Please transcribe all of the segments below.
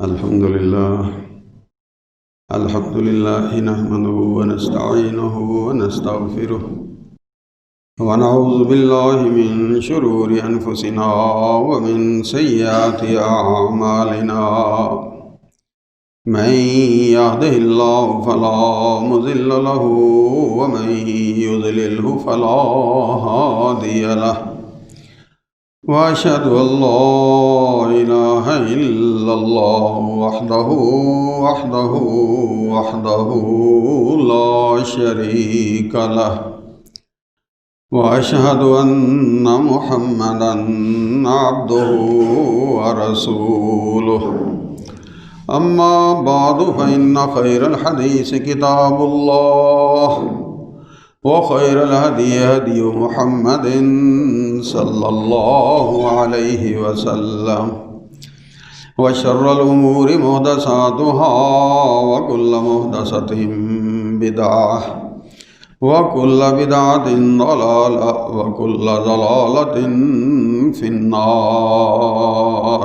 الحمد لله نحمده ونستعينه ونستغفره ونعوذ بالله من شرور أنفسنا ومن سيئات أعمالنا من يهده الله فلا مضل له ومن يضلله فلا هادي له وأشهد أن لا إله إلا الله وحده لا شريك له وأشهد أن محمدا عبده ورسوله أما بعد فإن خير الحديث كتاب الله وخير الهدي هدي محمد صلى الله عليه وسلم وشر الأمور محدثاتها وكل محدثة بدعة وكل بدعة ضلالة وكل ضلالة في النار.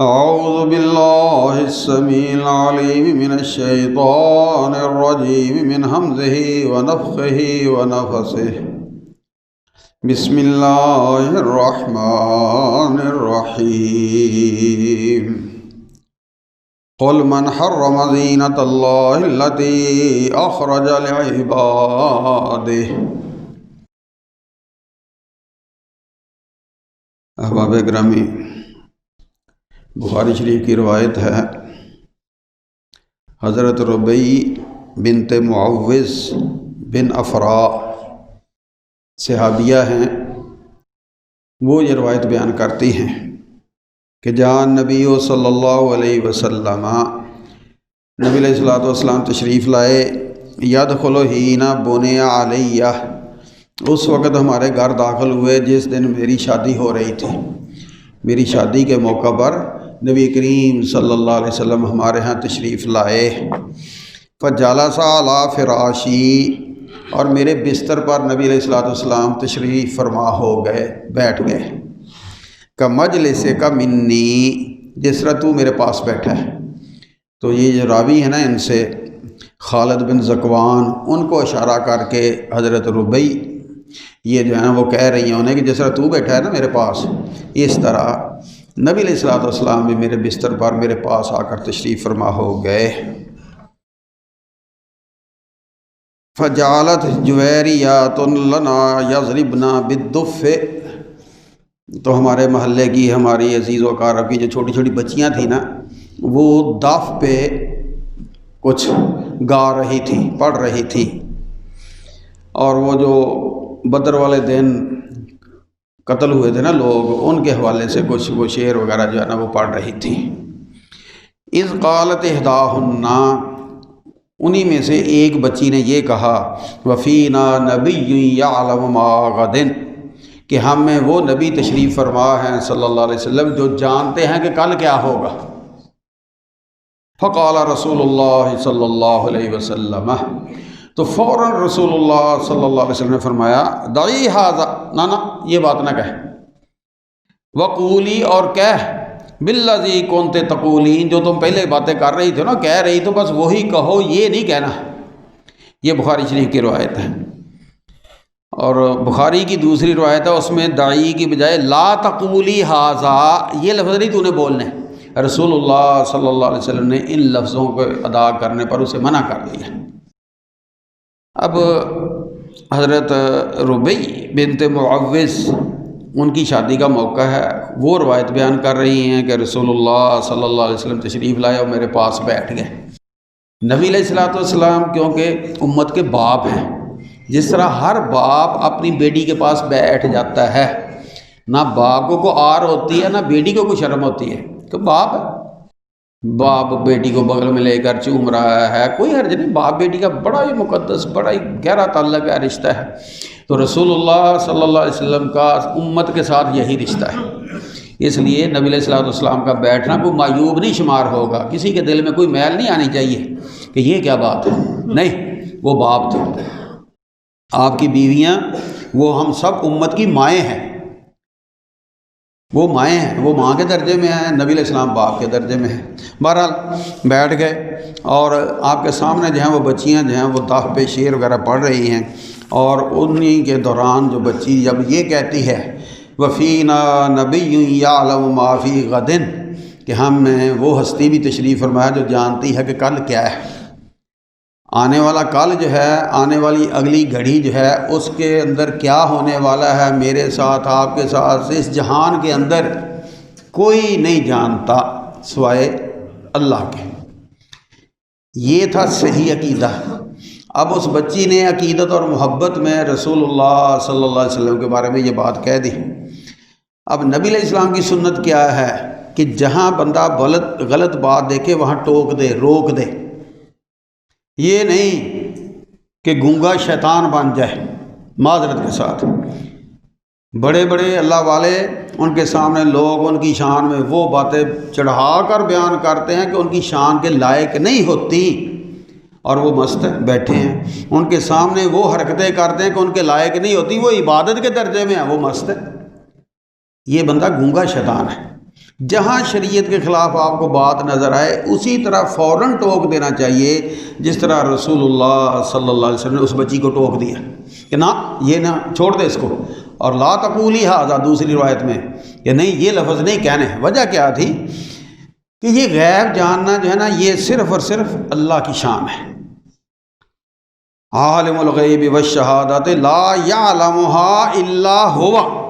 أعوذ بالله السميع العليم من الشيطان الرجيم من همزه ونفخه ونفثه. بسم الله الرحمن الرحيم. قل من حرم زينة الله التي أخرج لعباده. احباب گرامی، بخاری شریف کی روایت ہے، حضرت ربیع بنت معوذ بن افرا صحابیہ ہیں، وہ یہ روایت بیان کرتی ہیں کہ جان نبی صلی اللہ علیہ وسلم، نبی علیہ الصلوۃ والسلام تشریف لائے، یدخل حین بنی علیہ، اس وقت ہمارے گھر داخل ہوئے جس دن میری شادی ہو رہی تھی۔ میری شادی کے موقع پر نبی کریم صلی اللہ علیہ وسلم ہمارے ہاں تشریف لائے۔ فجلس علی فراشی، اور میرے بستر پر نبی علیہ الصلوۃ والسلام تشریف فرما ہو گئے، بیٹھ گئے۔ کا مجلس کا منی، جس طرح تو میرے پاس بیٹھا ہے۔ تو یہ جو راوی ہے نا ان سے، خالد بن ذکوان، ان کو اشارہ کر کے حضرت ربیع یہ جو ہے نا وہ کہہ رہی ہیں انہیں کہ جس طرح تو بیٹھا ہے نا میرے پاس، اس طرح نبی علیہ الصلوۃ والسلام بھی میرے بستر پر میرے پاس آ کر تشریف فرما ہو گئے۔ فجعلت جویریات لنا یضربن بالدف، تو ہمارے محلے کی، ہماری عزیز و اقارب کی جو چھوٹی چھوٹی بچیاں تھیں نا، وہ دف پہ کچھ گا رہی تھی، پڑھ رہی تھی، اور وہ جو بدر والے دن قتل ہوئے تھے نا لوگ، ان کے حوالے سے کچھ وہ شعر وغیرہ جو ہے نا وہ پڑھ رہی تھی۔ اذ قالت احداہن، انہی میں سے ایک بچی نے یہ کہا، وفینا نبی یعلم ما غد، کہ ہم میں وہ نبی تشریف فرما ہیں صلی اللہ علیہ وسلم جو جانتے ہیں کہ کل کیا ہوگا۔ فقال رسول اللہ صلی اللہ علیہ وسلم، تو فوراً رسول اللہ صلی اللہ علیہ وسلم نے فرمایا، دعی ھذا، نہ یہ بات نہ کہہ، وقولی، اور کہہ، بالذی کنت تقولین، جو تم پہلے باتیں کر رہی تھے نا، کہہ رہی تو بس وہی کہو، یہ نہیں کہنا۔ یہ بخاری شریف کی روایت ہے، اور بخاری کی دوسری روایت ہے، اس میں دعی کی بجائے لا تقولی ھذا، یہ لفظ نہیں تو نے بولنے۔ رسول اللہ صلی اللہ علیہ وسلم نے ان لفظوں کو ادا کرنے پر اسے منع کر دیا۔ اب حضرت ربیع بنت معوذ، ان کی شادی کا موقع ہے، وہ روایت بیان کر رہی ہیں کہ رسول اللہ صلی اللہ علیہ وسلم تشریف لائے اور میرے پاس بیٹھ گئے۔ نبی علیہ الصلوۃ والسلام کیونکہ امت کے باپ ہیں، جس طرح ہر باپ اپنی بیٹی کے پاس بیٹھ جاتا ہے، نہ باپ کو آر ہوتی ہے نہ بیٹی کو کوئی شرم ہوتی ہے کہ باپ بیٹی کو بغل میں لے کر چوم رہا ہے، کوئی حرج نہیں، باپ بیٹی کا بڑا ہی مقدس، بڑا ہی گہرا تعلق ہے، رشتہ ہے۔ تو رسول اللہ صلی اللہ علیہ وسلم کا امت کے ساتھ یہی رشتہ ہے، اس لیے نبی علیہ الصلوۃ والسلام کا بیٹھنا کوئی معیوب نہیں شمار ہوگا، کسی کے دل میں کوئی میل نہیں آنی چاہیے کہ یہ کیا بات ہے، نہیں، وہ باپ تھے، آپ کی بیویاں وہ ہم سب امت کی مائیں ہیں، وہ مائیں ہیں، وہ ماں کے درجے میں ہیں، نبی علیہ السلام باپ کے درجے میں ہیں۔ بہرحال بیٹھ گئے اور آپ کے سامنے جو ہیں وہ بچیاں جو ہیں وہ داغ پہ شعر وغیرہ پڑھ رہی ہیں، اور انہی کے دوران جو بچی جب یہ کہتی ہے وفینا نبی یعلم ما فی غد، کہ ہم میں وہ ہستی بھی تشریف فرمایا جو جانتی ہے کہ کل کیا ہے، آنے والا کل جو ہے، آنے والی اگلی گھڑی جو ہے اس کے اندر کیا ہونے والا ہے، میرے ساتھ آپ کے ساتھ اس جہان کے اندر کوئی نہیں جانتا سوائے اللہ کے۔ یہ تھا صحیح عقیدہ۔ اب اس بچی نے عقیدت اور محبت میں رسول اللہ صلی اللہ علیہ وسلم کے بارے میں یہ بات کہہ دی۔ اب نبی علیہ السلام کی سنت کیا ہے کہ جہاں بندہ غلط بات دیکھے وہاں ٹوک دے، روک دے، یہ نہیں کہ گونگا شیطان بن جائے۔ معذرت کے ساتھ بڑے بڑے اللہ والے، ان کے سامنے لوگ ان کی شان میں وہ باتیں چڑھا کر بیان کرتے ہیں کہ ان کی شان کے لائق نہیں ہوتی، اور وہ مست بیٹھے ہیں، ان کے سامنے وہ حرکتیں کرتے ہیں کہ ان کے لائق نہیں ہوتی، وہ عبادت کے درجے میں ہیں، وہ مست ہے۔ یہ بندہ گونگا شیطان ہے۔ جہاں شریعت کے خلاف آپ کو بات نظر آئے اسی طرح فوراً ٹوک دینا چاہیے، جس طرح رسول اللہ صلی اللہ علیہ وسلم نے اس بچی کو ٹوک دیا کہ نہ، یہ نہ، چھوڑ دے اس کو۔ اور لا تقولی ھذا دوسری روایت میں کہ نہیں، یہ لفظ نہیں کہنے۔ وجہ کیا تھی کہ یہ غیب جاننا جو ہے نا، یہ صرف اور صرف اللہ کی شان ہے۔ عالم الغیب والشہادۃ لا یعلمها الا هو،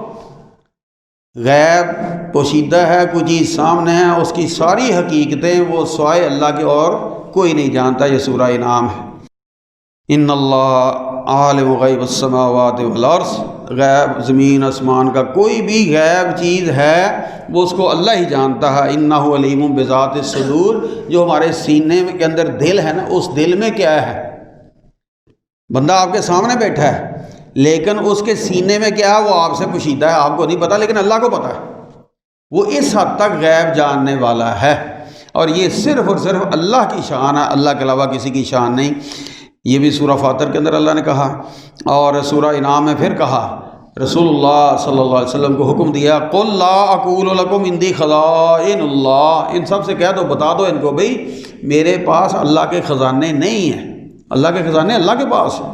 غیب پوشیدہ ہے، کوئی چیز سامنے ہے، اس کی ساری حقیقتیں وہ سوائے اللہ کے اور کوئی نہیں جانتا۔ یہ سورہ انعام ہے۔ ان اللہ عالم غیب السماوات والارض، غیب زمین آسمان کا کوئی بھی غیب چیز ہے وہ اس کو اللہ ہی جانتا ہے۔ انہ علیم بذات الصدور، جو ہمارے سینے کے اندر دل ہے نا، اس دل میں کیا ہے؟ بندہ آپ کے سامنے بیٹھا ہے لیکن اس کے سینے میں کیا ہے وہ آپ سے پوشیدہ ہے، آپ کو نہیں پتہ، لیکن اللہ کو پتہ ہے۔ وہ اس حد تک غیب جاننے والا ہے، اور یہ صرف اور صرف اللہ کی شان ہے، اللہ کے علاوہ کسی کی شان نہیں۔ یہ بھی سورہ فاطر کے اندر اللہ نے کہا، اور سورہ انعام میں پھر کہا، رسول اللہ صلی اللہ علیہ وسلم کو حکم دیا، قل لا اقول لکم عندی خزائن اللہ، ان سب سے کہہ دو، بتا دو ان کو، بھئی میرے پاس اللہ کے خزانے نہیں ہیں۔ اللہ کے خزانے اللہ کے پاس ہیں،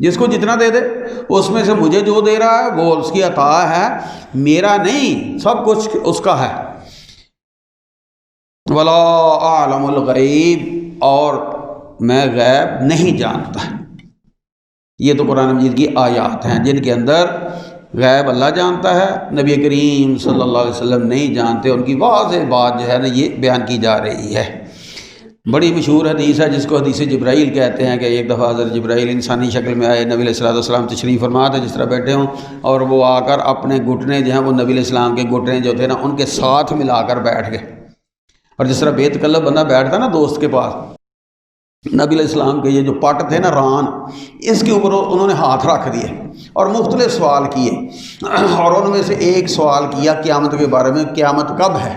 جس کو جتنا دے دے، اس میں سے مجھے جو دے رہا ہے وہ اس کی عطا ہے، میرا نہیں، سب کچھ اس کا ہے۔ ولا اعلم الغیب، اور میں غیب نہیں جانتا۔ یہ تو قرآن مجید کی آیات ہیں جن کے اندر غیب اللہ جانتا ہے، نبی کریم صلی اللہ علیہ وسلم نہیں جانتے۔ ان کی واضح بات جو ہے نا یہ بیان کی جا رہی ہے۔ بڑی مشہور حدیث ہے جس کو حدیث جبرائیل کہتے ہیں، کہ ایک دفعہ حضرت جبرائیل انسانی شکل میں آئے، نبی علیہ السلام تشریف فرما تھے جس طرح بیٹھے ہوں، اور وہ آ کر اپنے گھٹنے جو ہیں وہ نبی علیہ السلام کے گھٹنے جو تھے نا ان کے ساتھ ملا کر بیٹھ گئے۔ اور جس طرح بے تکلف بندہ بیٹھتا نا دوست کے پاس، نبی علیہ السلام کے یہ جو پٹ تھے نا ران، اس کے اوپر انہوں نے ہاتھ رکھ دیے اور مختلف سوال کیے، اور ان میں سے ایک سوال کیا قیامت کے بارے میں، قیامت کب ہے؟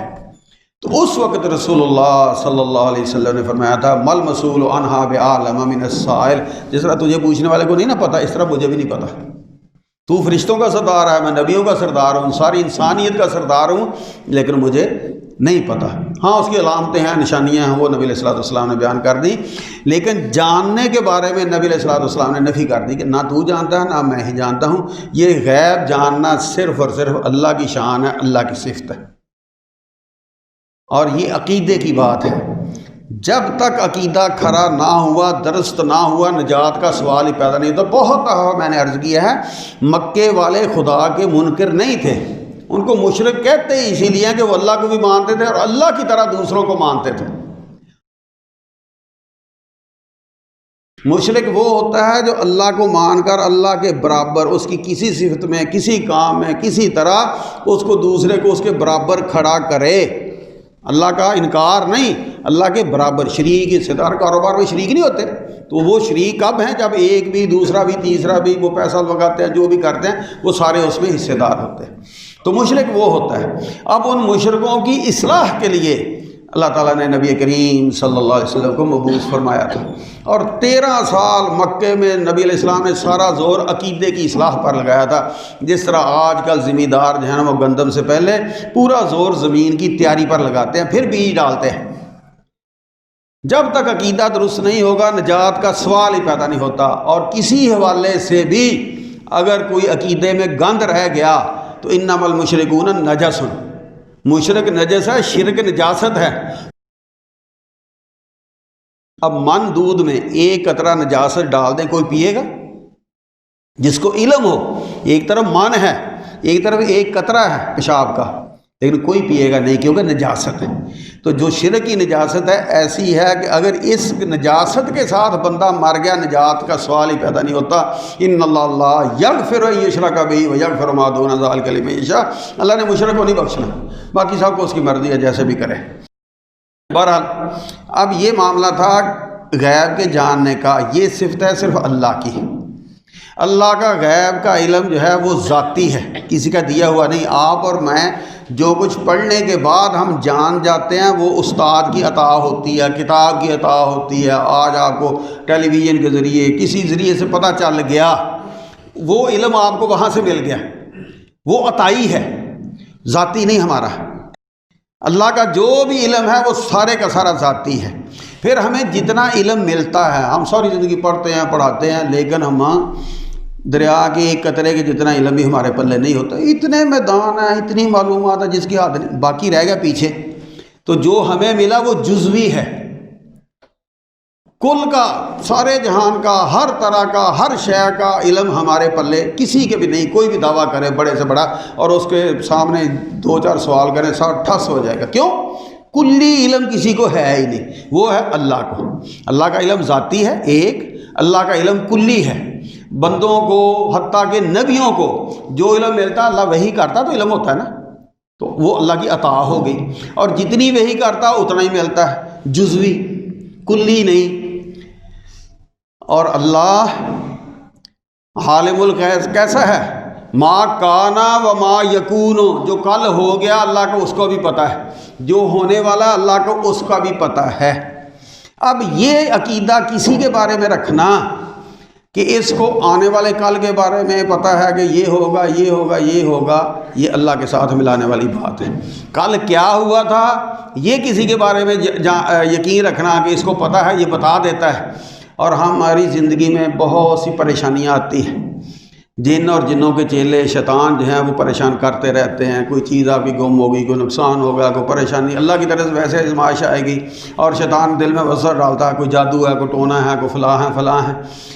تو اس وقت رسول اللہ صلی اللہ علیہ وسلم نے فرمایا تھا، مل مسئول عنہا بعالم من السائل، جس طرح تجھے پوچھنے والے کو نہیں نا پتہ، اس طرح مجھے بھی نہیں پتہ۔ تو فرشتوں کا سردار ہے، میں نبیوں کا سردار ہوں، ساری انسانیت کا سردار ہوں، لیکن مجھے نہیں پتہ۔ ہاں اس کی علامتیں ہیں، نشانیاں ہیں، وہ نبی علیہ السلام نے بیان کر دی، لیکن جاننے کے بارے میں نبی علیہ السلام نے نفی کر دی کہ نہ تو جانتا ہے نہ میں ہی جانتا ہوں۔ یہ غیب جاننا صرف اور صرف اللہ کی شان ہے، اللہ کی صفت ہے، اور یہ عقیدے کی بات ہے۔ جب تک عقیدہ کھرا نہ ہوا، درست نہ ہوا، نجات کا سوال ہی پیدا نہیں ہوتا۔ بہت دفعہ میں نے عرض کیا ہے، مکے والے خدا کے منکر نہیں تھے، ان کو مشرک کہتے ہی اسی لیے کہ وہ اللہ کو بھی مانتے تھے اور اللہ کی طرح دوسروں کو مانتے تھے۔ مشرک وہ ہوتا ہے جو اللہ کو مان کر اللہ کے برابر، اس کی کسی صفت میں، کسی کام میں، کسی طرح اس کو دوسرے کو اس کے برابر کھڑا کرے، اللہ کا انکار نہیں، اللہ کے برابر شریک حصے دار۔ کاروبار میں شریک نہیں ہوتے، تو وہ شریک کب ہیں؟ جب ایک بھی، دوسرا بھی، تیسرا بھی، وہ پیسہ لگاتے ہیں، جو بھی کرتے ہیں وہ سارے اس میں حصے دار ہوتے ہیں۔ تو مشرک وہ ہوتا ہے۔ اب ان مشرکوں کی اصلاح کے لیے اللہ تعالیٰ نے نبی کریم صلی اللہ علیہ وسلم کو مبعوث فرمایا تھا، اور 13 سال مکے میں نبی علیہ السلام نے سارا زور عقیدے کی اصلاح پر لگایا تھا، جس طرح آج کل زمیندار جو ہے نا وہ گندم سے پہلے پورا زور زمین کی تیاری پر لگاتے ہیں، پھر بیج ڈالتے ہیں۔ جب تک عقیدہ درست نہیں ہوگا نجات کا سوال ہی پیدا نہیں ہوتا، اور کسی حوالے سے بھی اگر کوئی عقیدے میں گند رہ گیا تو انما المشرکون نجس، مشرک نجس ہے، شرک نجاست ہے۔ اب من دودھ میں ایک قطرہ نجاست ڈال دیں، کوئی پیے گا؟ جس کو علم ہو، ایک طرف من ہے، ایک طرف ایک قطرہ ہے پیشاب کا، لیکن کوئی پیے گا نہیں کیونکہ نجاست ہے۔ تو جو شرک کی نجاست ہے ایسی ہے کہ اگر اس نجاست کے ساتھ بندہ مر گیا نجات کا سوال ہی پیدا نہیں ہوتا۔ ان اللہ لا یغفر ان یشرک بہ ویغفر ما دون ذلک لمن یشاء، اللہ نے مشرک کو نہیں بخشنا، باقی سب کو اس کی مرضی ہے، جیسے بھی کرے۔ بہرحال اب یہ معاملہ تھا غیب کے جاننے کا، یہ صفت ہے صرف اللہ کی۔ اللہ کا غیب کا علم جو ہے وہ ذاتی ہے، کسی کا دیا ہوا نہیں۔ آپ اور میں جو کچھ پڑھنے کے بعد ہم جان جاتے ہیں وہ استاد کی عطا ہوتی ہے، کتاب کی عطا ہوتی ہے۔ آج آپ کو ٹیلی ویژن کے ذریعے کسی ذریعے سے پتہ چل گیا، وہ علم آپ کو وہاں سے مل گیا، وہ عطائی ہے، ذاتی نہیں ہمارا۔ اللہ کا جو بھی علم ہے وہ سارے کا سارا ذاتی ہے۔ پھر ہمیں جتنا علم ملتا ہے، ہم ساری زندگی پڑھتے ہیں پڑھاتے ہیں، لیکن ہم دریا کے ایک قطرے کے جتنا علم بھی ہمارے پلے نہیں ہوتا۔ اتنے میدان ہیں، اتنی معلومات ہے جس کی حد نہیں، باقی رہ گیا پیچھے۔ تو جو ہمیں ملا وہ جزوی ہے، کل کا، سارے جہان کا، ہر طرح کا، ہر شے کا علم ہمارے پلے کسی کے بھی نہیں۔ کوئی بھی دعویٰ کرے بڑے سے بڑا اور اس کے سامنے 2-4 سوال کریں، سب ٹھس ہو جائے گا۔ کیوں؟ کلی علم کسی کو ہے ہی نہیں، وہ ہے اللہ کو۔ اللہ کا علم ذاتی ہے ایک، اللہ کا علم کلی ہے۔ بندوں کو، حتیٰ کہ نبیوں کو جو علم ملتا اللہ وہی کرتا تو علم ہوتا ہے نا، تو وہ اللہ کی عطا ہو گئی، اور جتنی وہی کرتا اتنا ہی ملتا ہے، جزوی، کلی نہیں۔ اور اللہ عالم الغیب کیسا ہے؟ ما کانا و ما یکون، جو کل ہو گیا اللہ کو اس کو بھی پتہ ہے، جو ہونے والا اللہ کو اس کا بھی پتہ ہے۔ اب یہ عقیدہ کسی کے بارے میں رکھنا کہ اس کو آنے والے کل کے بارے میں پتہ ہے کہ یہ ہوگا یہ ہوگا یہ ہوگا، یہ اللہ کے ساتھ ملانے والی بات ہے۔ کل کیا ہوا تھا یہ کسی کے بارے میں یقین رکھنا کہ اس کو پتہ ہے، یہ بتا دیتا ہے۔ اور ہماری زندگی میں بہت سی پریشانیاں آتی ہیں، جن اور جنوں کے چیلے شیطان جو ہیں وہ پریشان کرتے رہتے ہیں۔ کوئی چیز آپ کی گم ہوگی، کوئی نقصان ہوگا، کوئی پریشانی، اللہ کی طرف سے ویسے آزمائش آئے گی، اور شیطان دل میں وسوسہ ڈالتا ہے، کوئی جادو ہے، کوئی ٹونا ہے، کوئی فلاں ہے،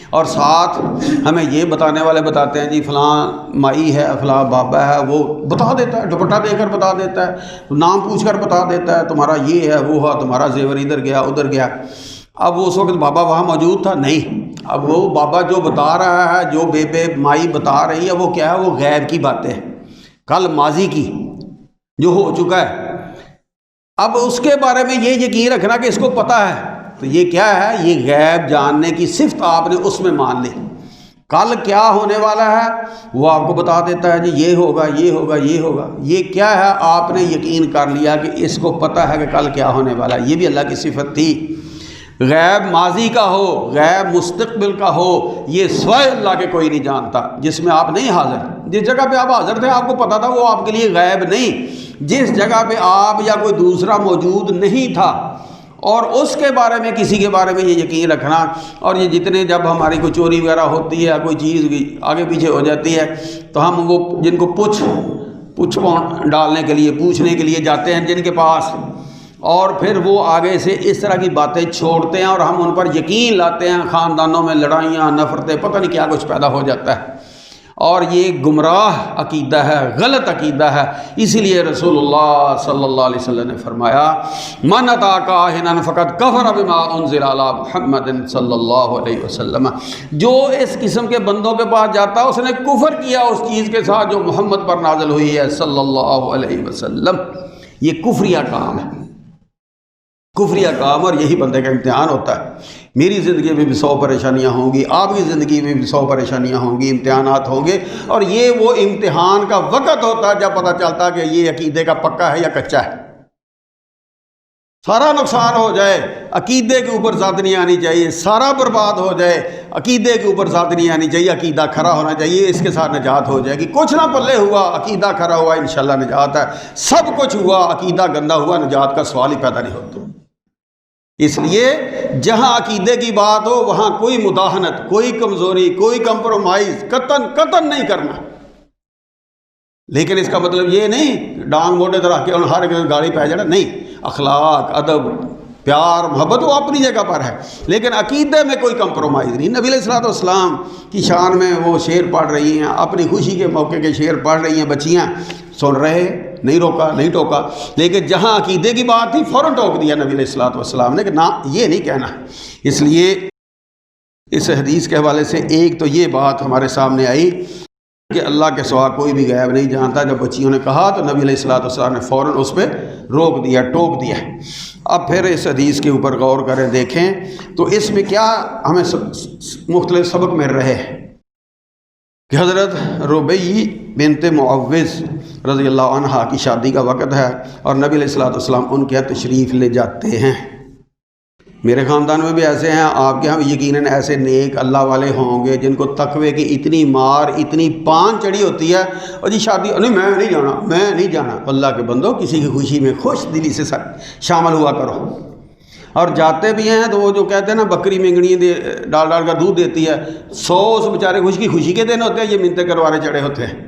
اور ساتھ ہمیں یہ بتانے والے بتاتے ہیں جی فلاں مائی ہے، فلاں بابا ہے، وہ بتا دیتا ہے، دوپٹہ دے کر بتا دیتا ہے، نام پوچھ کر بتا دیتا ہے، تمہارا یہ ہے وہ ہے، تمہارا زیور ادھر گیا ادھر گیا۔ اب اس وقت بابا وہاں موجود تھا نہیں، اب وہ بابا جو بتا رہا ہے، جو بے مائی بتا رہی ہے، وہ کیا ہے؟ وہ غیب کی باتیں ہیں، کل ماضی کی جو ہو چکا ہے۔ اب اس کے بارے میں یہ یقین رکھنا کہ اس کو پتہ ہے، تو یہ کیا ہے؟ یہ غیب جاننے کی صفت آپ نے اس میں مان لی۔ کل کیا ہونے والا ہے وہ آپ کو بتا دیتا ہے، جی یہ ہوگا یہ ہوگا یہ ہوگا۔ یہ کیا ہے؟ آپ نے یقین کر لیا کہ اس کو پتہ ہے کہ کل کیا ہونے والا ہے۔ یہ بھی اللہ کی صفت تھی۔ غیب ماضی کا ہو، غیب مستقبل کا ہو، یہ سوائے اللہ کے کوئی نہیں جانتا، جس میں آپ نہیں حاضر۔ جس جگہ پہ آپ حاضر تھے آپ کو پتا تھا، وہ آپ کے لیے غیب نہیں۔ جس جگہ پہ آپ یا کوئی دوسرا موجود نہیں تھا اور اس کے بارے میں، کسی کے بارے میں یہ یقین رکھنا، اور یہ جتنے جب ہماری کوئی چوری وغیرہ ہوتی ہے، کوئی چیز آگے پیچھے ہو جاتی ہے، تو ہم وہ جن کو پوچھ ڈالنے کے لیے، پوچھنے کے لیے جاتے ہیں جن کے پاس، اور پھر وہ آگے سے اس طرح کی باتیں چھوڑتے ہیں اور ہم ان پر یقین لاتے ہیں، خاندانوں میں لڑائیاں، نفرتیں، پتہ نہیں کیا کچھ پیدا ہو جاتا ہے۔ اور یہ گمراہ عقیدہ ہے، غلط عقیدہ ہے۔ اسی لیے رسول اللہ صلی اللہ علیہ وسلم نے فرمایا من اتی کاہنا فقد کفر بما انزل علی محمد صلی اللہ علیہ وسلم، جو اس قسم کے بندوں کے پاس جاتا ہے اس نے کفر کیا اس چیز کے ساتھ جو محمد پر نازل ہوئی ہے صلی اللہ علیہ وسلم۔ یہ کفریہ کام ہے، کفریہ کام، اور یہی بندے کا امتحان ہوتا ہے۔ میری زندگی میں بھی 100 پریشانیاں ہوں گی، آپ کی زندگی میں بھی 100 پریشانیاں ہوں گی، امتحانات ہوں گے، اور یہ وہ امتحان کا وقت ہوتا ہے جب پتہ چلتا کہ یہ عقیدے کا پکا ہے یا کچا ہے۔ سارا نقصان ہو جائے عقیدے کے اوپر ذات نہیں آنی چاہیے، سارا برباد ہو جائے عقیدے کے اوپر ذات نہیں آنی چاہیے، عقیدہ کھڑا ہونا چاہیے، اس کے ساتھ نجات ہو جائے گی۔ کچھ نہ پلے ہوا، عقیدہ کھڑا ہوا، انشاءاللہ نجات ہے۔ سب کچھ ہوا، عقیدہ گندا ہوا، نجات کا سوال ہی پیدا نہیں ہوتا۔ اس لیے جہاں عقیدے کی بات ہو وہاں کوئی مداہنت، کوئی کمزوری، کوئی کمپرومائز قطن نہیں کرنا۔ لیکن اس کا مطلب یہ نہیں ڈانگ موٹے طرح کے ہر گاڑی پہ جانا، نہیں۔ اخلاق، ادب، پیار، محبت وہ اپنی جگہ پر ہے، لیکن عقیدے میں کوئی کمپرومائز نہیں۔ نبی علیہ الصلوۃ والسلام کی شان میں وہ شعر پڑھ رہی ہیں، اپنی خوشی کے موقع کے شعر پڑھ رہی ہیں، بچیاں سن رہے، نہیں روکا، نہیں ٹوکا، لیکن جہاں عقیدے کی بات تھی فوراً ٹوک دیا نبی علیہ الصلوۃ والسلام نے کہ نہ، یہ نہیں کہنا ہے۔ اس لیے اس حدیث کے حوالے سے ایک تو یہ بات ہمارے سامنے آئی کہ اللہ کے سوا کوئی بھی غیب نہیں جانتا۔ جب بچیوں نے کہا تو نبی علیہ الصلوۃ والسلام نے فوراً اس پہ روک دیا، ٹوک دیا۔ اب پھر اس حدیث کے اوپر غور کریں، دیکھیں تو اس میں کیا ہمیں مختلف سبق مل رہے ہیں کہ حضرت ربیع بنت معوذ رضی اللہ عنہا کی شادی کا وقت ہے اور نبی علیہ الصلوۃ والسلام ان کے یہاں تشریف لے جاتے ہیں۔ میرے خاندان میں بھی ایسے ہیں، آپ کے ہاں یقیناً ایسے نیک اللہ والے ہوں گے جن کو تقوی کی اتنی مار، اتنی پان چڑھی ہوتی ہے، اور جی شادی نہیں، میں نہیں جانا۔ اللہ کے بندو، کسی کی خوشی میں خوش دلی سے شامل ہوا کرو۔ اور جاتے بھی ہیں تو وہ جو کہتے ہیں نا بکری مینگنی ڈال ڈال کر دودھ دیتی ہے، 100 اس بیچارے خوشی کے دن ہوتے ہیں، یہ منتیں کروانے چڑھے ہوتے ہیں۔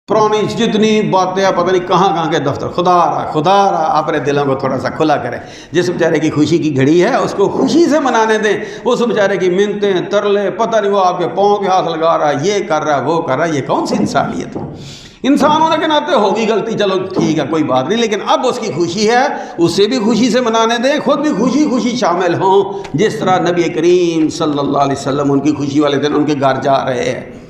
پرانی جتنی باتیں پتہ نہیں کہاں کے دفتر۔ خدا رہا اپنے دلوں کو تھوڑا سا کھلا کرے۔ جس بیچارے کی خوشی کی گھڑی ہے اس کو خوشی سے منانے دیں، اس بیچارے کی منتیں، ترلے، پتہ نہیں وہ آپ کے پاؤں پہ ہاتھ لگا رہا ہے، یہ کر رہا ہے، وہ کر رہا ہے، یہ کون سی انسانیت ہے؟ انسان ہونے کے ناطے ہوگی غلطی، چلو ٹھیک ہے، کوئی بات نہیں، لیکن اب اس کی خوشی ہے، اسے بھی خوشی سے منانے دیں، خود بھی خوشی شامل ہوں، جس طرح نبی کریم صلی اللہ علیہ وسلم ان کی خوشی والے دن ان کے گھر جا رہے ہیں۔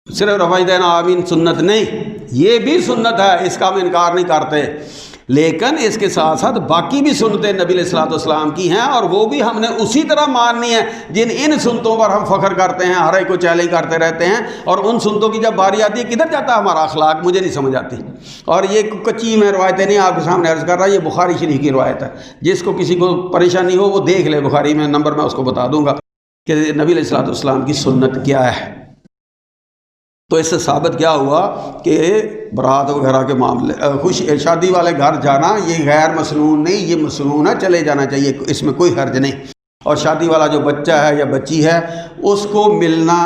صرف رفع دین آمین سنت نہیں، یہ بھی سنت ہے، اس کا ہم انکار نہیں کرتے، لیکن اس کے ساتھ ساتھ باقی بھی سنتیں نبی علیہ الصلوۃ والسلام کی ہیں، اور وہ بھی ہم نے اسی طرح ماننی ہے جن ان سنتوں پر ہم فخر کرتے ہیں، ہر ایک کو چیلنج کرتے رہتے ہیں، اور ان سنتوں کی جب باری آتی ہے کدھر جاتا ہے ہمارا اخلاق، مجھے نہیں سمجھ آتی۔ اور یہ کچی میں روایتیں نہیں آپ کے سامنے عرض کر رہا، یہ بخاری شریف کی روایت ہے، جس کو کسی کو پریشانی ہو وہ دیکھ لے، بخاری میں نمبر میں اس کو بتا دوں گا کہ نبی علیہ الصلوۃ والسلام کی سنت کیا ہے۔ تو اس سے ثابت کیا ہوا کہ برات وغیرہ کے معاملے، شادی والے گھر جانا یہ غیر مسنون نہیں، یہ مسنون ہے، چلے جانا چاہیے، اس میں کوئی حرج نہیں۔ اور شادی والا جو بچہ ہے یا بچی ہے اس کو ملنا،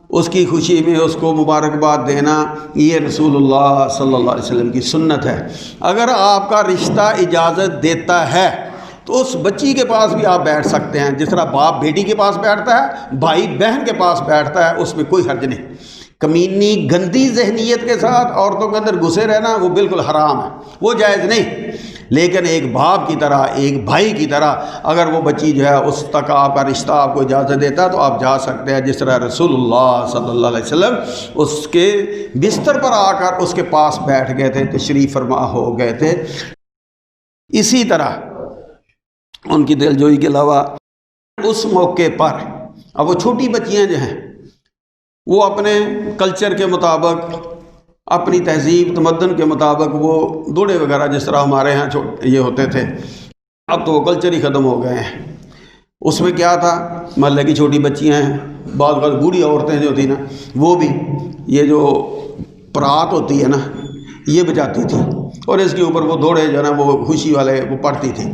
اس کی خوشی میں اس کو مبارکباد دینا، یہ رسول اللہ صلی اللہ علیہ وسلم کی سنت ہے۔ اگر آپ کا رشتہ اجازت دیتا ہے تو اس بچی کے پاس بھی آپ بیٹھ سکتے ہیں، جس طرح باپ بیٹی کے پاس بیٹھتا ہے، بھائی بہن کے پاس بیٹھتا ہے، اس میں کوئی حرج نہیں۔ کمینی گندی ذہنیت کے ساتھ عورتوں کے اندر گھسے رہنا وہ بالکل حرام ہے، وہ جائز نہیں۔ لیکن ایک باپ کی طرح، ایک بھائی کی طرح اگر وہ بچی جو ہے اس تک آپ کا رشتہ آپ کو اجازت دیتا ہے تو آپ جا سکتے ہیں، جس طرح رسول اللہ صلی اللہ علیہ وسلم اس کے بستر پر آ کر اس کے پاس بیٹھ گئے تھے، تشریف فرما ہو گئے تھے۔ اسی طرح ان کی دل جوئی کے علاوہ اس موقع پر، اب وہ چھوٹی بچیاں جو ہیں وہ اپنے کلچر کے مطابق، اپنی تہذیب تمدن کے مطابق وہ دوڑے وغیرہ جس طرح ہمارے ہاں یہ ہوتے تھے، اب تو وہ کلچر ہی ختم ہو گئے ہیں۔ اس میں کیا تھا، محلے کی چھوٹی بچیاں ہیں، بعض بوڑھی عورتیں جو تھیں نا وہ بھی یہ جو پرات ہوتی ہے نا یہ بجاتی تھی، اور اس کے اوپر وہ دوڑے جو ہے نا وہ خوشی والے وہ پڑھتی تھی،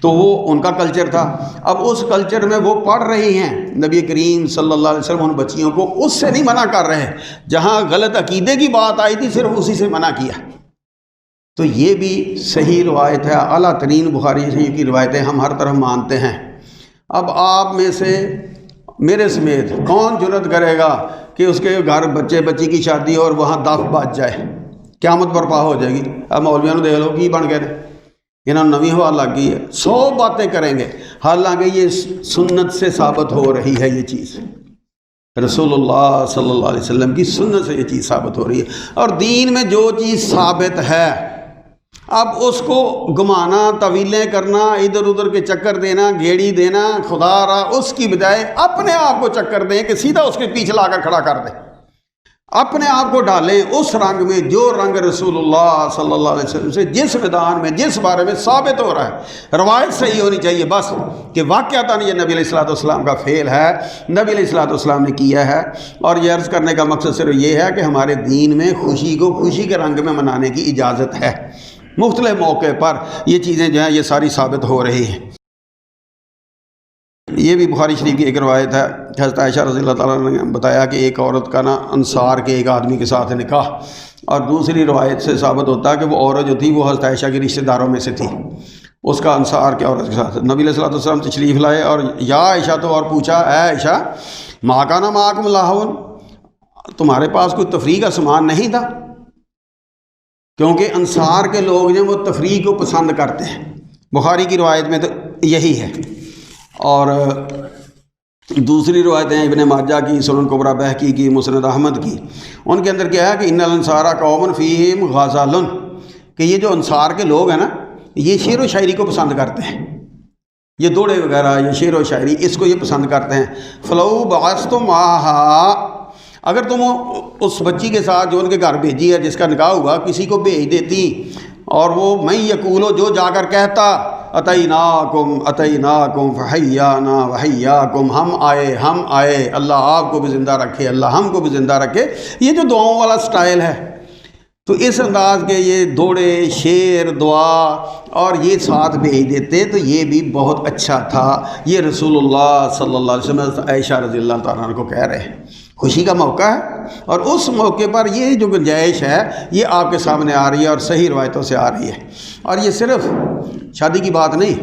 تو وہ ان کا کلچر تھا۔ اب اس کلچر میں وہ پڑھ رہی ہیں، نبی کریم صلی اللہ علیہ وسلم ان بچیوں کو اس سے نہیں منع کر رہے، جہاں غلط عقیدے کی بات آئی تھی صرف اسی سے منع کیا۔ تو یہ بھی صحیح روایت ہے، اعلیٰ ترین بخاری شریف کی روایتیں ہم ہر طرف مانتے ہیں۔ اب آپ میں سے میرے سمیت کون جرأت کرے گا کہ اس کے گھر بچے بچی کی شادی اور وہاں دف بچ جائے، قیامت برپا ہو جائے گی؟ اب مولویوں نے دیکھ لو کی بن گئے، انہوں نے نویں ہوا لگ گئی ہے، 100 باتیں کریں گے، حالانکہ یہ سنت سے ثابت ہو رہی ہے، یہ چیز رسول اللہ صلی اللہ علیہ وسلم کی سنت سے یہ چیز ثابت ہو رہی ہے۔ اور دین میں جو چیز ثابت ہے اب اس کو گمانا، طویلیں کرنا، ادھر ادھر کے چکر دینا، گھیڑی دینا، خدا را اس کی بجائے اپنے آپ کو چکر دیں کہ سیدھا اس کے پیچھے لا کر کھڑا کر دیں۔ اپنے آپ کو ڈالیں اس رنگ میں جو رنگ رسول اللہ صلی اللہ علیہ وسلم سے جس میدان میں جس بارے میں ثابت ہو رہا ہے، روایت صحیح ہونی چاہیے بس، کہ واقعتاً یہ نبی علیہ الصلوۃ والسلام کا فعل ہے، نبی علیہ الصلوۃ والسلام نے کیا ہے۔ اور یہ عرض کرنے کا مقصد صرف یہ ہے کہ ہمارے دین میں خوشی کو خوشی کے رنگ میں منانے کی اجازت ہے، مختلف موقع پر یہ چیزیں جو ہیں یہ ساری ثابت ہو رہی ہیں۔ یہ بھی بخاری شریف کی ایک روایت ہے، حضرت عائشہ رضی اللہ تعالیٰ نے بتایا کہ ایک عورت کا انصار کے ایک آدمی کے ساتھ نکاح، اور دوسری روایت سے ثابت ہوتا ہے کہ وہ عورت جو تھی وہ حضرت عائشہ کے رشتہ داروں میں سے تھی، اس کا انصار کے عورت کے ساتھ نبی علیہ الصلوۃ والسلام تشریف لائے، اور یا عائشہ تو اور پوچھا، اے عائشہ ما کان معکم لہو، تمہارے پاس کوئی تفریح کا سامان نہیں تھا؟ کیونکہ انصار کے لوگ جو وہ تفریح کو پسند کرتے ہیں، بخاری کی روایت میں تو یہی ہے۔ اور دوسری روایتیں ابن ماجہ کی، سنن کبریٰ بہقی کی، مسند احمد کی، ان کے اندر کیا ہے کہ ان الانصار قوم فیہم غزال، کہ یہ جو انصار کے لوگ ہیں نا یہ شعر و شاعری کو پسند کرتے ہیں، یہ دوڑے وغیرہ، یہ شعر و شاعری، اس کو یہ پسند کرتے ہیں۔ فلو بعثتم معہا، اگر تم اس بچی کے ساتھ جو ان کے گھر بھیجی ہے جس کا نکاح ہوا، کسی کو بھیج دیتی اور وہ میں یقولو جو جا کر کہتا اتیناکم فحیانا وحیاکم، ہم آئے، اللہ آپ کو بھی زندہ رکھے، اللہ ہم کو بھی زندہ رکھے، یہ جو دعاؤں والا سٹائل ہے، تو اس انداز کے یہ دوڑے، شعر، دعا اور یہ ساتھ بھیج دیتے تو یہ بھی بہت اچھا تھا۔ یہ رسول اللہ صلی اللہ علیہ وسلم عائشہ رضی اللہ تعالیٰ عنہ کو کہہ رہے ہیں، خوشی کا موقع ہے، اور اس موقع پر یہ جو گنجائش ہے یہ آپ کے سامنے آ رہی ہے اور صحیح روایتوں سے آ رہی ہے۔ اور یہ صرف شادی کی بات نہیں،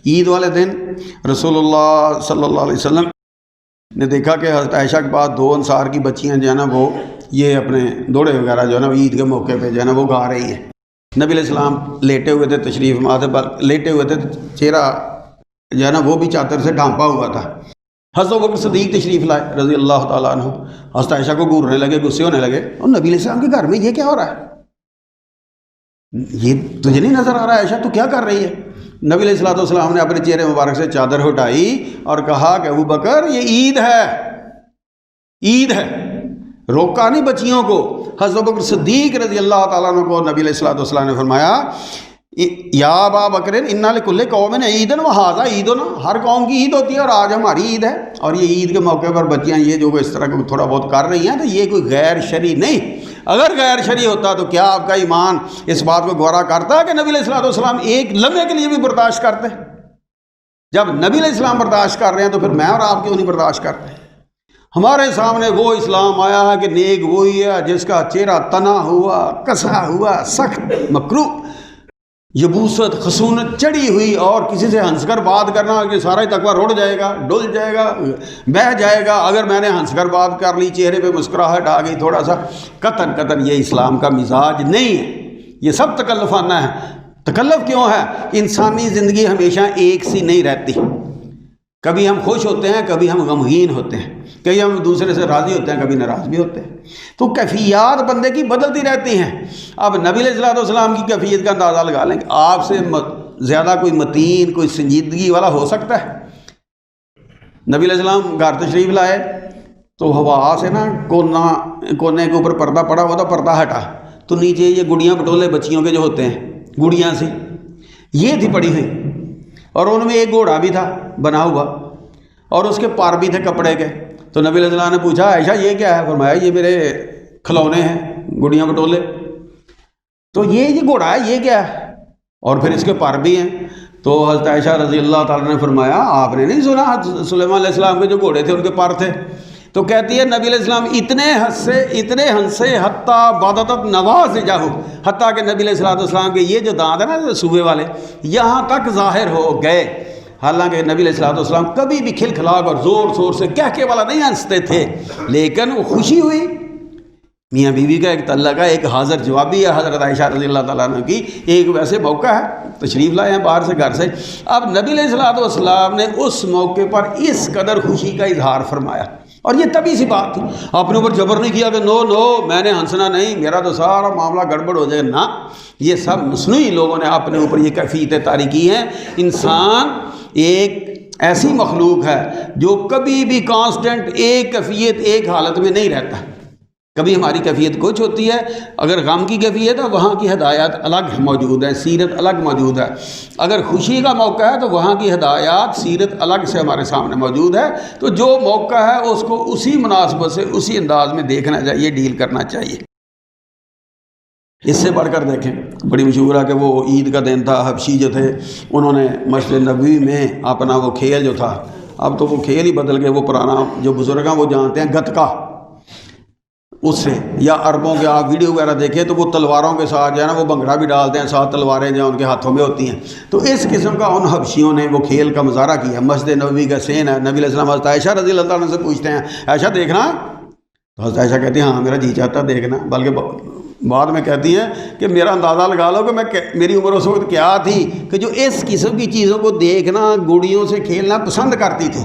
عید والے دن رسول اللہ صلی اللہ علیہ وسلم نے دیکھا کہ حضرت عائشہ کے بعد دو انصار کی بچیاں جو ہے نا وہ یہ اپنے دوڑے وغیرہ جو ہے نا عید کے موقع پہ جو ہے نا وہ گا رہی ہیں۔ نبی علیہ السلام لیٹے ہوئے تھے، تشریف ماتھے پر لیٹے ہوئے تھے، چہرہ جو ہے نا وہ بھی چادر سے ڈھانپا ہوا تھا۔ حضرت بکر صدیق تشریف لائے رضی اللہ تعالیٰ عنہ، حضرت عائشہ کو گھورنے لگے، غصے ہونے لگے، اور نبی علیہ السلام کے گھر میں یہ کیا ہو رہا ہے؟ یہ تجھے نہیں نظر آ رہا ہے عائشہ تو کیا کر رہی ہے؟ نبی علیہ الصلوۃ والسلام نے اپنے چہرے مبارک سے چادر ہٹائی اور کہا کہ ابو بکر یہ عید ہے، عید ہے، روکا نہیں بچیوں کو۔ حضرت بکر صدیق رضی اللہ تعالیٰ عنہ کو نبی علیہ الصلوۃ والسلام نے فرمایا یا ابا بکر انا لکل قوم عید وھذا عیدنا، ہر قوم کی عید ہوتی ہے اور آج ہماری عید ہے، اور یہ عید کے موقع پر بچیاں یہ جو اس طرح تھوڑا بہت کر رہی ہیں تو یہ کوئی غیر شرعی نہیں۔ اگر غیر شرعی ہوتا تو کیا آپ کا ایمان اس بات کو گوارا کرتا کہ نبی علیہ الصلوۃ والسلام ایک لمحے کے لیے بھی برداشت کرتے؟ جب نبی علیہ السلام برداشت کر رہے ہیں تو پھر میں اور آپ کیوں نہیں برداشت کرتے؟ ہمارے سامنے وہ اسلام آیا ہے کہ نیک وہی ہے جس کا چہرہ تنا ہوا، کسا ہوا، سخت مکروہ، یبوست، خشونت چڑھی ہوئی، اور کسی سے ہنس کر بات کرنا کہ سارا ہی تقویٰ رڑ جائے گا، ڈل جائے گا، بہہ جائے گا اگر میں نے ہنس کر بات کر لی، چہرے پہ مسکراہٹ آ گئی تھوڑا سا، قطعاً یہ اسلام کا مزاج نہیں ہے، یہ سب تکلفانہ ہے۔ تکلف کیوں ہے؟ انسانی زندگی ہمیشہ ایک سی نہیں رہتی، کبھی ہم خوش ہوتے ہیں، کبھی ہم غمگین ہوتے ہیں، کبھی ہم دوسرے سے راضی ہوتے ہیں، کبھی ناراض بھی ہوتے ہیں، تو کیفیات بندے کی بدلتی رہتی ہیں۔ اب نبی علیہ الصلوۃ والسلام کی کیفیت کا اندازہ لگا لیں کہ آپ سے زیادہ کوئی متین، کوئی سنجیدگی والا ہو سکتا ہے؟ نبی علیہ السلام گھر تشریف لائے تو ہوا سے نا کونے کے اوپر پردہ پڑا ہوا تھا، پردہ ہٹا تو نیچے یہ گڑیاں بٹولے بچیوں کے جو ہوتے ہیں گڑیاں سی یہ تھی پڑی ہوئی، اور ان میں ایک گھوڑا بھی تھا بنا ہوا اور اس کے پار بھی تھے کپڑے کے۔ تو نبی علیہ السلام نے پوچھا عائشہ یہ کیا ہے؟ فرمایا یہ میرے کھلونے ہیں، گڑیاں بٹولے۔ تو یہ گھوڑا ہے، یہ کیا ہے؟ اور پھر اس کے پر بھی ہیں۔ تو حضرت عائشہ رضی اللہ تعالیٰ نے فرمایا آپ نے نہیں سنا سلیمان علیہ السلام کے جو گھوڑے تھے ان کے پر تھے؟ تو کہتی ہے نبی علیہ السلام اتنے ہنسے حتیٰ بدت نواضجہ، حتیٰ کہ نبی علیہ السلام کے یہ جو دانت ہیں نا صوبے والے یہاں تک ظاہر ہو گئے۔ حالانکہ نبی علیہ السلام کبھی بھی کھلکھلاک اور زور زور سے کہکے والا نہیں ہنستے تھے، لیکن وہ خوشی ہوئی۔ میاں بیوی کا ایک تعلق ہے، ایک حاضر جوابی ہے حضرت عائشہ رضی اللہ تعالیٰ عنہ کی، ایک ویسے موقع ہے، تشریف لائے ہیں باہر سے گھر سے۔ اب نبی علیہ السلام نے اس موقع پر اس قدر خوشی کا اظہار فرمایا، اور یہ تبھی سی بات تھی، اپنے اوپر جبر نہیں کیا کہ نو میں نے ہنسنا نہیں، میرا تو سارا معاملہ گڑبڑ ہو جائے گا، نہ، یہ سب مصنوعی لوگوں نے اپنے اوپر یہ کیفیتیں طاری کی ہیں۔ انسان ایک ایسی مخلوق ہے جو کبھی بھی کانسٹنٹ ایک کیفیت ایک حالت میں نہیں رہتا، کبھی ہماری کیفیت کچھ ہوتی ہے، اگر غم کی کیفیت ہے وہاں کی ہدایات الگ موجود ہیں، سیرت الگ موجود ہے، اگر خوشی کا موقع ہے تو وہاں کی ہدایات سیرت الگ سے ہمارے سامنے موجود ہے۔ تو جو موقع ہے اس کو اسی مناسبت سے اسی انداز میں دیکھنا چاہیے، ڈیل کرنا چاہیے۔ اس سے بڑھ کر دیکھیں، بڑی مشہور ہے کہ وہ عید کا دن تھا، حبشی جو تھے انہوں نے مسجد نبوی میں اپنا وہ کھیل جو تھا، اب تو وہ کھیل ہی بدل گئے، وہ پرانا جو بزرگ ہیں وہ جانتے ہیں گتکا، اس سے، یا عربوں کے آپ ویڈیو وغیرہ دیکھیں تو وہ تلواروں کے ساتھ جو ہے نا وہ بھنگڑا بھی ڈالتے ہیں، 7 تلواریں جو ان کے ہاتھوں میں ہوتی ہیں۔ تو اس قسم کا ان حبشیوں نے وہ کھیل کا مظاہرہ کیا۔ مسجد نبوی کا سین ہے، نبی علیہ السلام حضرت عائشہ رضی اللہ عنہ سے پوچھتے ہیں عائشہ دیکھنا، تو حضرت عائشہ کہتی ہیں ہاں میرا جی چاہتا دیکھنا، بلکہ بعد میں کہتی ہیں کہ میرا اندازہ لگا لو کہ میری عمر اس وقت کیا تھی کہ جو اس قسم کی چیزوں کو دیکھنا، گڑیوں سے کھیلنا پسند کرتی تھی۔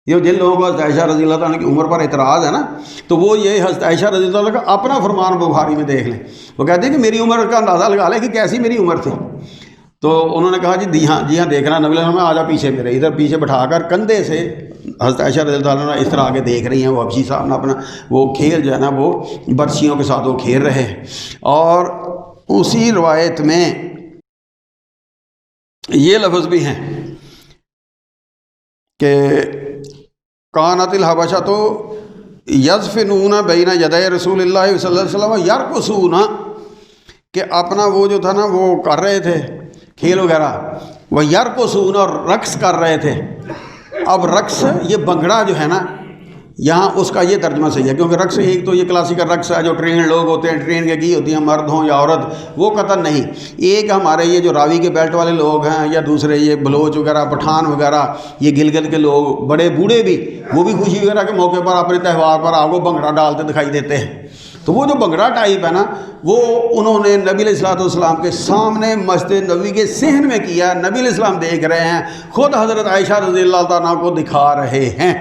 یہ جن لوگوں کو حضرت عائشہ رضی اللہ عنہ کی عمر پر اعتراض ہے نا، تو وہ یہ حضرت عائشہ رضی اللہ عنہ کا اپنا فرمان بخاری میں دیکھ لیں، وہ کہتے ہیں کہ میری عمر کا اندازہ لگا لیں کہ کیسی میری عمر تھی۔ تو انہوں نے کہا جی ہاں دیکھنا، نبی علیہ السلام آجا پیچھے میرے، ادھر پیچھے بٹھا کر کندھے سے حضرت عائشہ رضی اللہ عنہ اس طرح آگے دیکھ رہی ہیں، وہ حبشی صاحب نے اپنا وہ کھیل جو ہے نا وہ برچیوں کے ساتھ وہ کھیل رہے ہیں۔ اور اسی روایت میں یہ لفظ بھی ہیں کہ کانت الحبشہ تو یزفنون بین یدی رسول اللہ صلی اللہ علیہ وسلم یرقصون، کہ اپنا وہ جو تھا نا وہ کر رہے تھے کھیل وغیرہ، وہ یرقصون اور رقص کر رہے تھے۔ اب رقص یہ بنگڑا جو ہے نا یہاں اس کا یہ ترجمہ صحیح ہے، کیونکہ رقص ایک تو یہ کلاسیکل رقص ہے جو ٹرین لوگ ہوتے ہیں، ٹرین کے کی ہوتی ہیں، مرد ہوں یا عورت، وہ قطعا نہیں۔ ایک ہمارے یہ جو راوی کے بیلٹ والے لوگ ہیں یا دوسرے یہ بلوچ وغیرہ، پٹھان وغیرہ، یہ گلگت کے لوگ بڑے بوڑھے بھی، وہ بھی خوشی وغیرہ کے موقع پر اپنے تہوار پر آپ کو بنگڑا ڈالتے دکھائی دیتے ہیں۔ تو وہ جو بنگڑا ٹائپ ہے نا وہ انہوں نے نبی علیہ الصلوۃ والسلام کے سامنے مسجد نبوی کے صحن میں کیا، نبی علیہ السلام دیکھ رہے ہیں، خود حضرت عائشہ رضی اللہ تعالیٰ کو دکھا رہے ہیں۔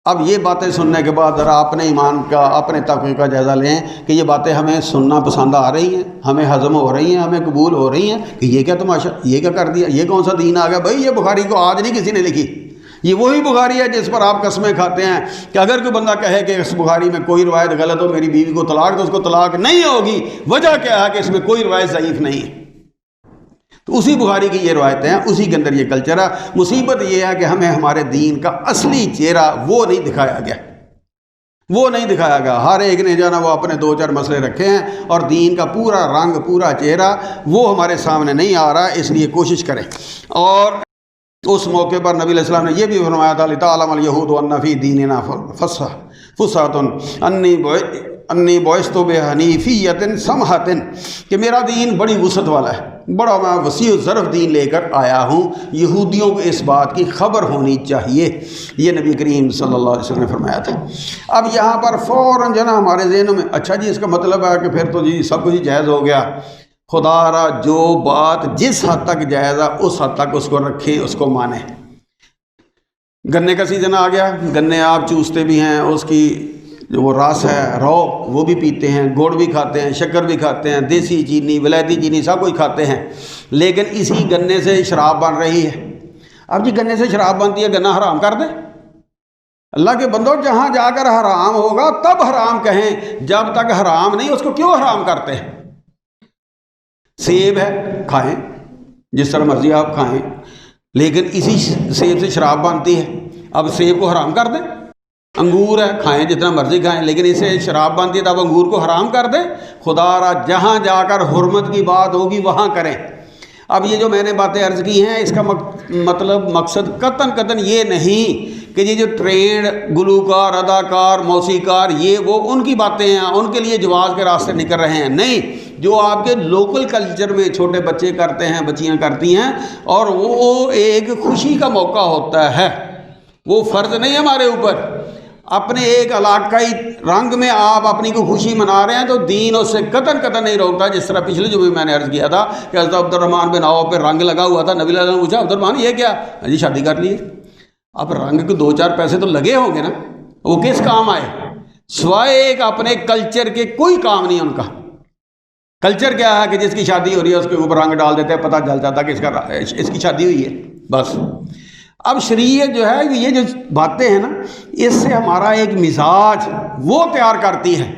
اب یہ باتیں سننے کے بعد ذرا اپنے ایمان کا، اپنے تقوی کا جائزہ لیں کہ یہ باتیں ہمیں سننا پسند آ رہی ہیں، ہمیں ہضم ہو رہی ہیں، ہمیں قبول ہو رہی ہیں کہ یہ کیا تماشا، یہ کیا کر دیا، یہ کون سا دین آ گیا؟ بھائی یہ بخاری کو آج نہیں کسی نے لکھی، یہ وہی بخاری ہے جس پر آپ قسمیں کھاتے ہیں کہ اگر کوئی بندہ کہے کہ اس بخاری میں کوئی روایت غلط ہو، میری بیوی کو طلاق، تو اس کو طلاق نہیں ہوگی۔ وجہ کیا ہے کہ اس میں کوئی روایت ضعیف نہیں ہے۔ تو اسی بخاری کی یہ روایتیں ہیں، اسی کے اندر یہ کلچر ہے۔ مصیبت یہ ہے کہ ہمیں ہمارے دین کا اصلی چہرہ وہ نہیں دکھایا گیا، وہ نہیں دکھایا گیا۔ ہر ایک نے جو ہے نا وہ اپنے 2-4 مسئلے رکھے ہیں اور دین کا پورا رنگ، پورا چہرہ وہ ہمارے سامنے نہیں آ رہا، اس لیے کوشش کریں۔ اور اس موقع پر نبی علیہ السلام نے یہ بھی فرمایا تھا لِتَعْلَمَ الْيَهُودُ أَنَّ فِي دِينِنَا فُسْحَةٌ انی بعثت بحنیفیۃ سمحۃ، کہ میرا دین بڑی وسعت والا ہے، بڑا میں وسیع ظرف دین لے کر آیا ہوں، یہودیوں کو اس بات کی خبر ہونی چاہیے، یہ نبی کریم صلی اللہ علیہ وسلم نے فرمایا تھا۔ اب یہاں پر فوراً جو نا ہمارے ذہنوں میں اچھا جی اس کا مطلب ہے کہ پھر تو جی سب کچھ جائز ہو گیا۔ خدا را جو بات جس حد تک جائز ہے اس حد تک اس کو رکھیں، اس کو مانیں۔ گنے کا سیزن آ گیا، گنے آپ چوستے بھی ہیں، اس کی جو وہ رس ہے، رو، وہ بھی پیتے ہیں، گڑ بھی کھاتے ہیں، شکر بھی کھاتے ہیں، دیسی چینی، ولایتی چینی سب کچھ کھاتے ہیں، لیکن اسی گنے سے شراب بن رہی ہے۔ اب جی گنے سے شراب بنتی ہے، گنا حرام کر دیں؟ اللہ کے بندوں، جہاں جا کر حرام ہوگا تب حرام کہیں، جب تک حرام نہیں اس کو کیوں حرام کرتے ہیں؟ سیب ہے، کھائیں، جس طرح مرضی آپ کھائیں، لیکن اسی سیب سے شراب بنتی ہے، اب سیب کو حرام کر دیں؟ انگور ہے، کھائیں جتنا مرضی کھائیں، لیکن اس سے شراب بنتی ہے تو اب انگور کو حرام کر دیں؟ خدا را جہاں جا کر حرمت کی بات ہوگی وہاں کریں۔ اب یہ جو میں نے باتیں عرض کی ہیں اس کا مطلب مقصد قطعاً یہ نہیں کہ یہ جو ٹرینڈ گلوکار، اداکار، موسیقار، یہ وہ ان کی باتیں ہیں، ان کے لیے جواز کے راستے نکل رہے ہیں، نہیں، جو آپ کے لوکل کلچر میں چھوٹے بچے کرتے ہیں، بچیاں کرتی ہیں، اور وہ ایک خوشی کا موقع ہوتا ہے، وہ فرض نہیں ہے ہمارے اوپر۔ اپنے ایک علاقائی رنگ میں آپ اپنی کو خوشی منا رہے ہیں تو دین اس سے قطعاً نہیں روکتا۔ جس طرح پچھلے جو بھی میں نے عرض کیا تھا کہ حضرت عبد الرحمن بن عوف پہ رنگ لگا ہوا تھا، نبی علیہ السلام نے پوچھا عبد الرحمن یہ کیا؟ جی شادی کر لیے۔ اب رنگ کے 2-4 پیسے تو لگے ہوں گے نا، وہ کس کام آئے؟ سوائے ایک اپنے کلچر کے کوئی کام نہیں ان کا۔ کلچر کیا ہے کہ جس کی شادی ہو رہی ہے اس کے اوپر رنگ ڈال دیتے ہیں، پتہ چل جاتا کہ اس کی شادی ہوئی ہے، بس۔ اب شریعت جو ہے یہ جو باتیں ہیں نا، اس سے ہمارا ایک مزاج وہ تیار کرتی ہے۔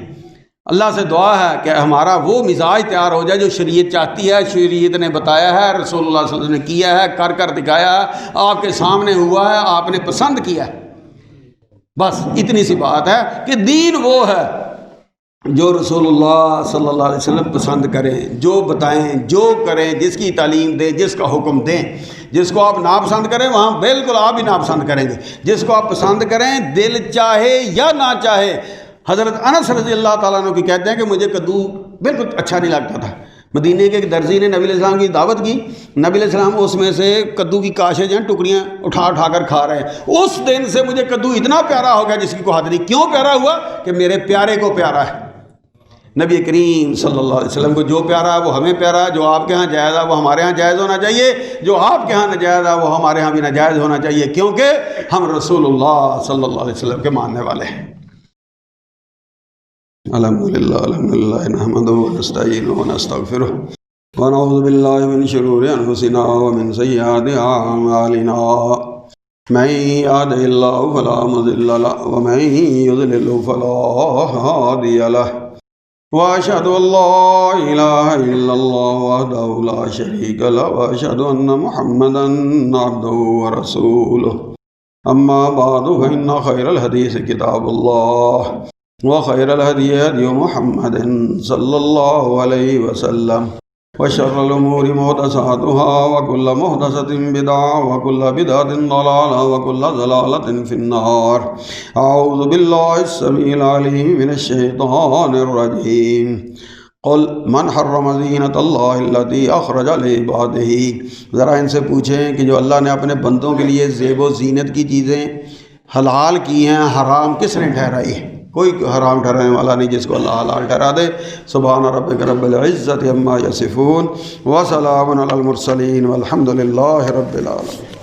اللہ سے دعا ہے کہ ہمارا وہ مزاج تیار ہو جائے جو شریعت چاہتی ہے، شریعت نے بتایا ہے، رسول اللہ صلی اللہ علیہ وسلم نے کیا ہے، کر کر دکھایا ہے، آپ کے سامنے ہوا ہے، آپ نے پسند کیا ہے۔ بس اتنی سی بات ہے کہ دین وہ ہے جو رسول اللہ صلی اللہ علیہ وسلم پسند کریں، جو بتائیں، جو کریں، جس کی تعلیم دیں، جس کا حکم دیں۔ جس کو آپ ناپسند کریں وہاں بالکل آپ بھی ناپسند کریں گے، جس کو آپ پسند کریں دل چاہے یا نہ چاہے۔ حضرت انس رضی اللہ تعالیٰ عنہ کی کہتے ہیں کہ مجھے کدو بالکل اچھا نہیں لگتا تھا۔ مدینے کے ایک درزی نے نبی علیہ السلام کی دعوت کی، نبی علیہ السلام اس میں سے کدو کی کاشیں جو ہیں ٹکڑیاں اٹھا کر کھا رہے ہیں۔ اس دن سے مجھے کدو اتنا پیارا ہو گیا جس کی کوئی حد نہیں۔ کیوں پیارا ہوا؟ کہ میرے پیارے کو پیارا ہے۔ نبی کریم صلی اللہ علیہ وسلم کو جو پیارا ہے وہ ہمیں پیارا ہے، جو آپ کے ہاں جائز ہے وہ ہمارے ہاں جائز ہونا چاہیے، جو آپ کے ہاں ناجائز ہے وہ ہمارے ہاں بھی ناجائز ہونا چاہیے، کیونکہ ہم رسول اللہ صلی اللہ علیہ وسلم کے ماننے والے ہیں۔ الحمدللہ نحمدہ ونستعینہ ونستغفرہ ونعوذ باللہ من شرور انفسنا ومن سیئات اعمالنا، من یهده اللہ فلا مضل له ومن یضلل فلا ہادی لہ، وأشهد أن لا إله إلا الله وحده لا شريك له، وأشهد أن محمدا عبده ورسوله، أما بعد فإن خير الحديث كتاب الله، وخير الهدي هدي محمد صلى الله عليه وسلم، وشر الأمور محدثاتها، وكل محدثة بدعة، وكل بدعة ضلالة، وكل ضلالة في النار۔ أعوذ بالله السميع العليم من الشيطان الرجيم۔ قل من حرم زینۃ اللہ التی اخرج لعبادہ، ذرا ان سے پوچھیں کہ جو اللہ نے اپنے بندوں کے لیے زیب و زینت کی چیزیں حلال کی ہیں، حرام کس نے ٹھہرائی ہے؟ کوئی حرام ٹھہرانے والا نہیں جس کو اللہ حلال ٹھہرا دے۔ سبحان ربک رب العزت عما یصفون، وسلام علی المرسلین، والحمد للہ رب العالمین۔